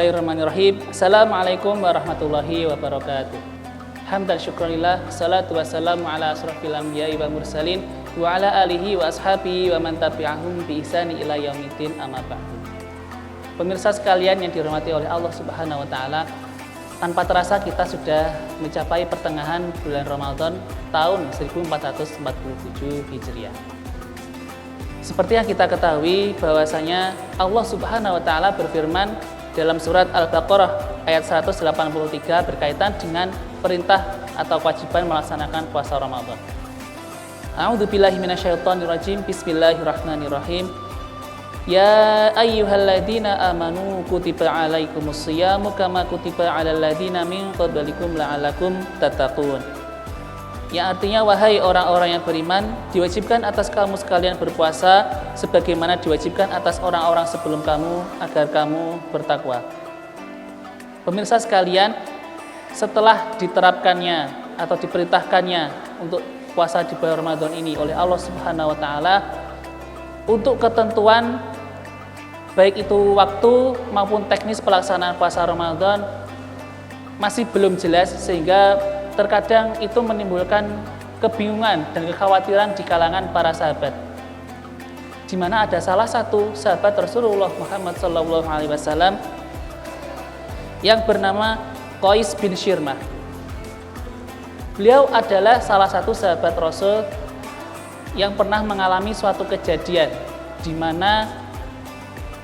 Bismillahirrahmanirrahim. Assalamualaikum warahmatullahi wabarakatuh. Hamdan syukranillah, salatu wassalamu ala asrofil anbiya'i wal mursalin wa ala alihi wa ashabihi wa man tabi'ahum bi ihsani ila yaumiddin, amma ba'du. Pemirsa sekalian yang dirahmati oleh Allah Subhanahu wa taala, tanpa terasa kita sudah mencapai pertengahan bulan Ramadan tahun 1447 Hijriah. Seperti yang kita ketahui bahwasanya Allah Subhanahu wa taala berfirman dalam surat Al-Baqarah ayat 183 berkaitan dengan perintah atau kewajiban melaksanakan puasa Ramadan. A'udzubillahi minasyaitonirrajim. Bismillahirrahmanirrahim. Ya ayyuhalladzina amanu kutiba alaikumus shiyamu kama kutiba alal ladzina min qablikum la'allakum tattaqun. Yang artinya, wahai orang-orang yang beriman, diwajibkan atas kamu sekalian berpuasa sebagaimana diwajibkan atas orang-orang sebelum kamu agar kamu bertakwa. Pemirsa sekalian, setelah diterapkannya atau diperintahkannya untuk puasa di bulan Ramadan ini oleh Allah Subhanahu wa taala, untuk ketentuan baik itu waktu maupun teknis pelaksanaan puasa Ramadan masih belum jelas, sehingga terkadang itu menimbulkan kebingungan dan kekhawatiran di kalangan para sahabat, di mana ada salah satu sahabat Rasulullah Muhammad SAW yang bernama Qais bin Shirmah. Beliau adalah salah satu sahabat Rasul yang pernah mengalami suatu kejadian di mana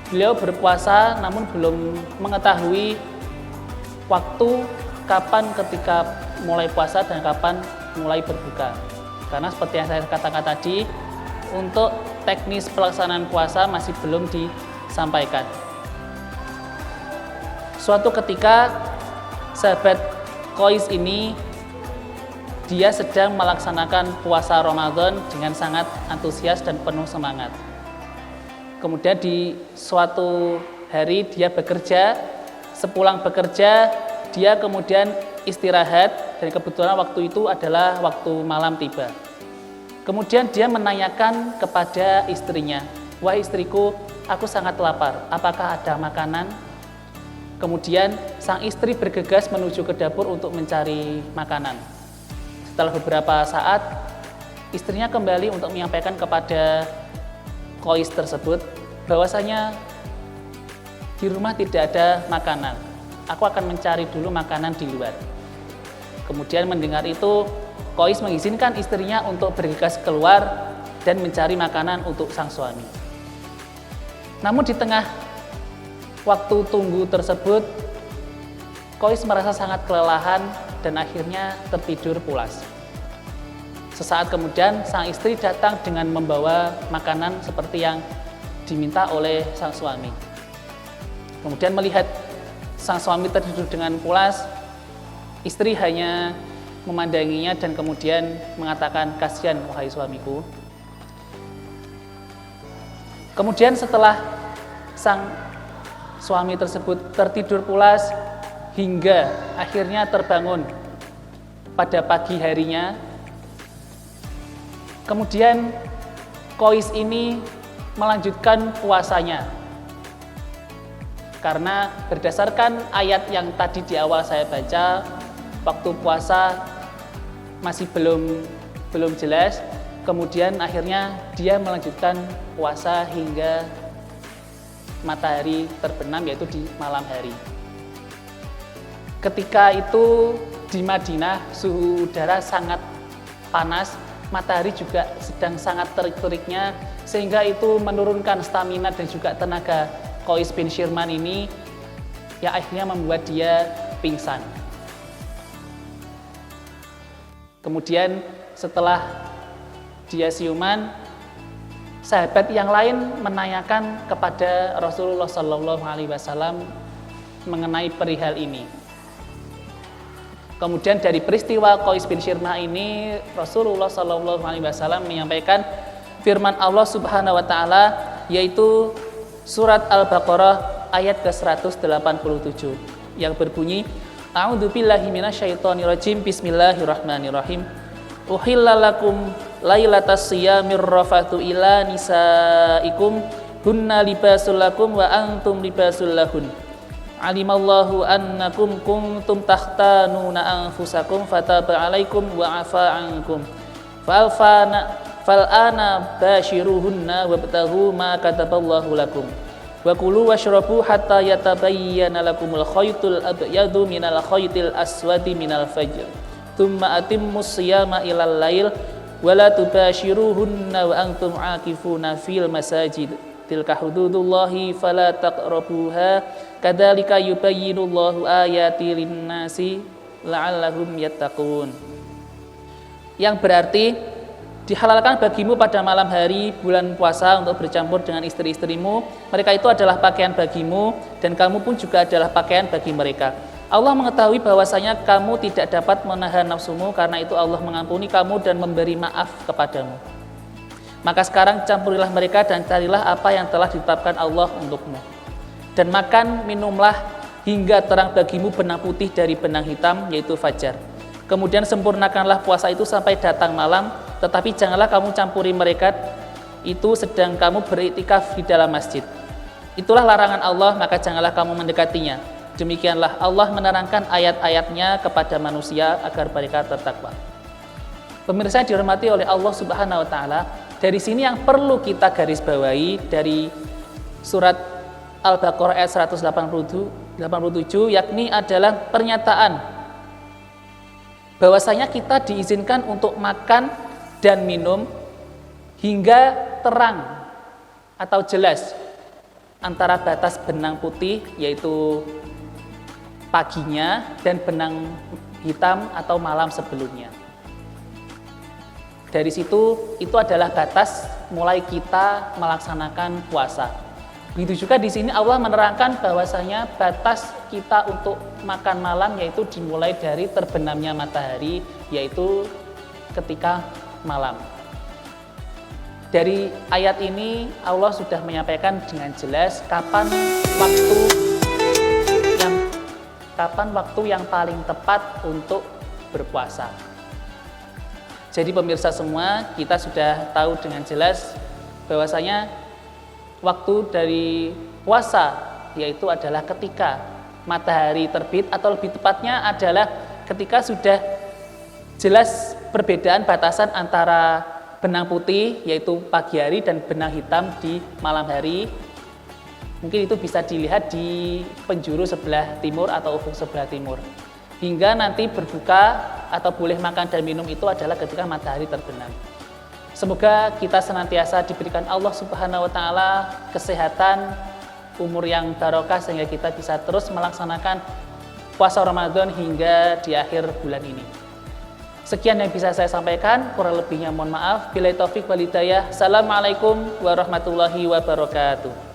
beliau berpuasa namun belum mengetahui waktu kapan ketika mulai puasa dan kapan mulai berbuka. Karena seperti yang saya katakan tadi, untuk teknis pelaksanaan puasa masih belum disampaikan. Suatu ketika sahabat Qais ini dia sedang melaksanakan puasa Ramadan dengan sangat antusias dan penuh semangat. Kemudian di suatu hari dia bekerja, sepulang bekerja dia kemudian istirahat, dan kebetulan waktu itu adalah waktu malam tiba. Kemudian dia menanyakan kepada istrinya, "Wahai istriku, aku sangat lapar, apakah ada makanan?" Kemudian sang istri bergegas menuju ke dapur untuk mencari makanan. Setelah beberapa saat, istrinya kembali untuk menyampaikan kepada Qais tersebut bahwasanya di rumah tidak ada makanan. Aku akan mencari dulu makanan di luar. Kemudian mendengar itu, Qais mengizinkan istrinya untuk bergegas keluar dan mencari makanan untuk sang suami. Namun di tengah waktu tunggu tersebut, Qais merasa sangat kelelahan dan akhirnya tertidur pulas. Sesaat kemudian sang istri datang dengan membawa makanan seperti yang diminta oleh sang suami. Kemudian melihat sang suami tertidur dengan pulas, istri hanya memandanginya dan kemudian mengatakan, "Kasihan wahai suamiku." Kemudian setelah sang suami tersebut tertidur pulas hingga akhirnya terbangun pada pagi harinya, kemudian Qais ini melanjutkan puasanya. Karena berdasarkan ayat yang tadi di awal saya baca, waktu puasa masih belum jelas. Kemudian akhirnya dia melanjutkan puasa hingga matahari terbenam, yaitu di malam hari. Ketika itu di Madinah suhu udara sangat panas, matahari juga sedang sangat terik-teriknya, sehingga itu menurunkan stamina dan juga tenaga Qais bin Shirmah ini, yang akhirnya membuat dia pingsan. Kemudian setelah dia siuman, sahabat yang lain menanyakan kepada Rasulullah SAW mengenai perihal ini. Kemudian dari peristiwa Qais bin Shirmah ini, Rasulullah SAW menyampaikan firman Allah Subhanahu wa taala, yaitu surat Al-Baqarah ayat ke-187 yang berbunyi, A'udzubillahi minasyaitonirrajim. Bismillahirrahmanirrahim. Uhilla lakum lailatas siyamir rafathu ila nisaikum hunna libasul lakum wa antum libasul lahun. alimallahu annakum kuntum takhtanuna anfusakum fataba 'alaikum wa 'afa 'ankum fal'ana bashiruhunna wabtaghu ma kataballahu lakum wa kulu washrabu hatta yatabayyana lakumul khaytul abyadu minal khaytil aswadi minal fajr thumma atimmus siyama ilal lail wala tubashiruhunna wa antum 'akifuna fil masajid tilka hududullahi fala taqrabuha kadzalika yubayyinullahu ayati linnasi la'allahum yattaqun. Yang berarti dihalalkan bagimu pada malam hari bulan puasa untuk bercampur dengan istri-istrimu. Mereka itu adalah pakaian bagimu dan kamu pun juga adalah pakaian bagi mereka. Allah mengetahui bahwasanya kamu tidak dapat menahan nafsumu, karena itu Allah mengampuni kamu dan memberi maaf kepadamu. Maka sekarang campurilah mereka dan carilah apa yang telah ditetapkan Allah untukmu. Dan makan, minumlah hingga terang bagimu benang putih dari benang hitam, yaitu fajar. Kemudian sempurnakanlah puasa itu sampai datang malam, tetapi janganlah kamu campuri mereka itu sedang kamu beriktikaf di dalam masjid. Itulah larangan Allah, maka janganlah kamu mendekatinya. Demikianlah Allah menerangkan ayat-ayatnya kepada manusia agar mereka bertakwa. Pemirsa yang dihormati oleh Allah Subhanahu wa taala, dari sini yang perlu kita garis bawahi dari surat Al-Baqarah ayat 187, yakni adalah pernyataan bahwasanya kita diizinkan untuk makan dan minum hingga terang atau jelas antara batas benang putih, yaitu paginya, dan benang hitam atau malam sebelumnya. Dari situ, itu adalah batas mulai kita melaksanakan puasa. Begitu juga di sini Allah menerangkan bahwasanya batas kita untuk makan malam yaitu dimulai dari terbenamnya matahari, yaitu ketika malam. Dari ayat ini Allah sudah menyampaikan dengan jelas kapan waktu yang paling tepat untuk berpuasa. Jadi pemirsa semua, kita sudah tahu dengan jelas bahwasanya waktu dari puasa yaitu adalah ketika matahari terbit, atau lebih tepatnya adalah ketika sudah jelas perbedaan batasan antara benang putih yaitu pagi hari dan benang hitam di malam hari. Mungkin itu bisa dilihat di penjuru sebelah timur atau ufuk sebelah timur. Hingga nanti berbuka atau boleh makan dan minum itu adalah ketika matahari terbenam. Semoga kita senantiasa diberikan Allah Subhanahu wa taala kesehatan, umur yang barokah, sehingga kita bisa terus melaksanakan puasa Ramadan hingga di akhir bulan ini. Sekian yang bisa saya sampaikan, kurang lebihnya mohon maaf. Billahi taufik wal hidayah. Assalamualaikum warahmatullahi wabarakatuh.